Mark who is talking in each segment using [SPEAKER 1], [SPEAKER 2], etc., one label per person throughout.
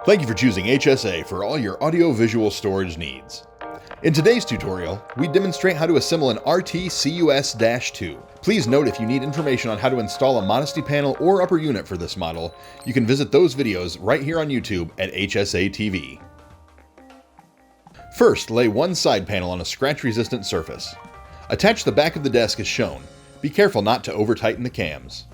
[SPEAKER 1] Thank you for choosing HSA for all your audio-visual storage needs. In today's tutorial, we demonstrate how to assemble an RTCUS-II. Please note if you need information on how to install a Modesty panel or upper unit for this model, you can visit those videos right here on YouTube at HSA TV. First, lay one side panel on a scratch-resistant surface. Attach the back of the desk as shown. Be careful not to over-tighten the cams.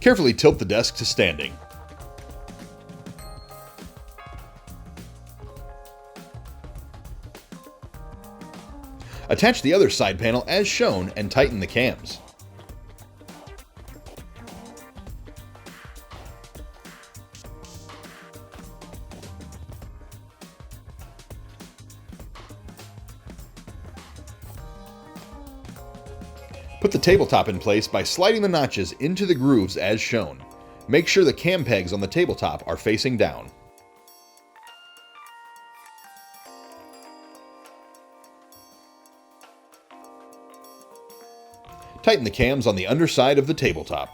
[SPEAKER 1] Carefully tilt the desk to standing. Attach the other side panel as shown and tighten the cams. Put the tabletop in place by sliding the notches into the grooves as shown. Make sure the cam pegs on the tabletop are facing down. Tighten the cams on the underside of the tabletop.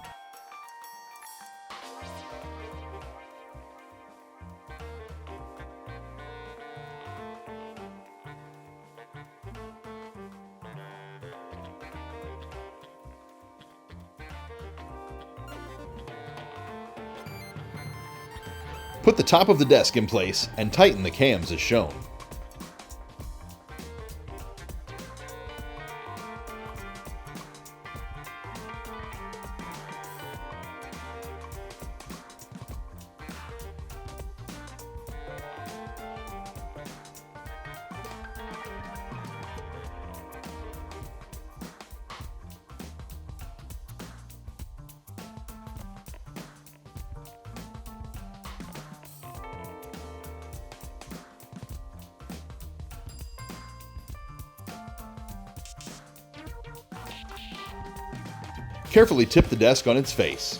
[SPEAKER 1] Put the top of the desk in place and tighten the cams as shown. Carefully tip the desk on its face.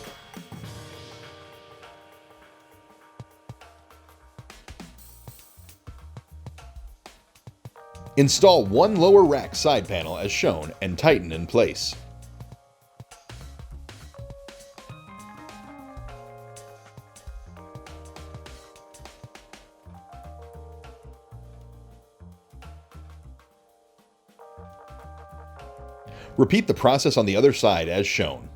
[SPEAKER 1] Install one lower rack side panel as shown and tighten in place. Repeat the process on the other side as shown.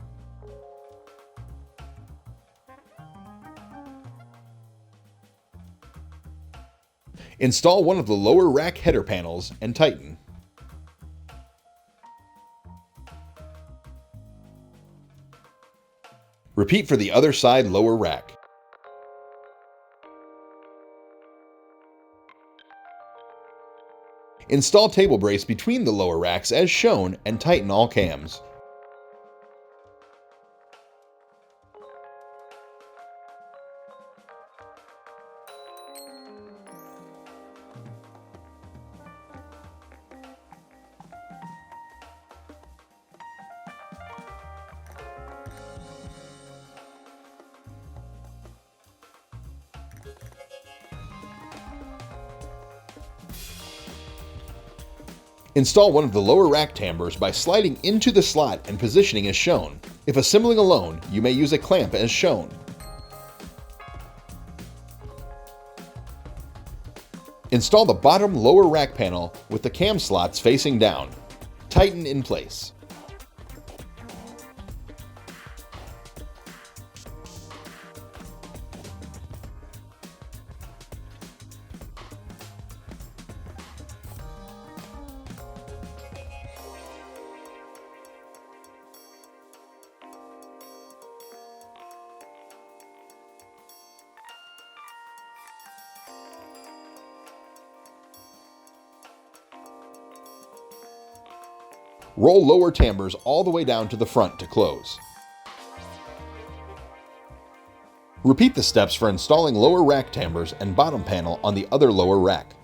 [SPEAKER 1] Install one of the lower rack header panels and tighten. Repeat for the other side lower rack. Install table brace between the lower racks as shown and tighten all cams. Install one of the lower rack timbers by sliding into the slot and positioning as shown. If assembling alone, you may use a clamp as shown. Install the bottom lower rack panel with the cam slots facing down. Tighten in place. Roll lower timbers all the way down to the front to close. Repeat the steps for installing lower rack timbers and bottom panel on the other lower rack.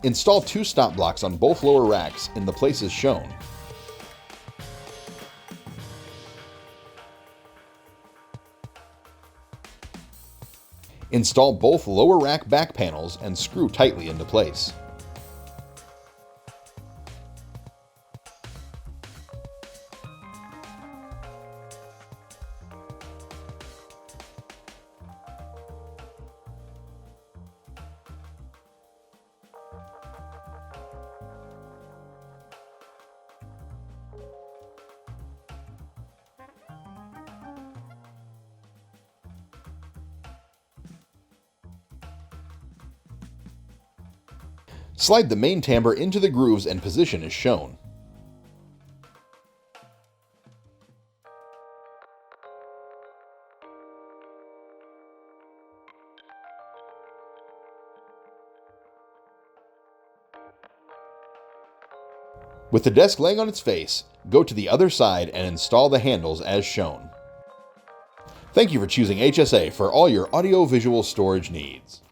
[SPEAKER 1] Install 2 stop blocks on both lower racks in the places shown. Install both lower rack back panels and screw tightly into place. Slide the main tambour into the grooves and position as shown. With the desk laying on its face, go to the other side and install the handles as shown. Thank you for choosing HSA for all your audio-visual storage needs.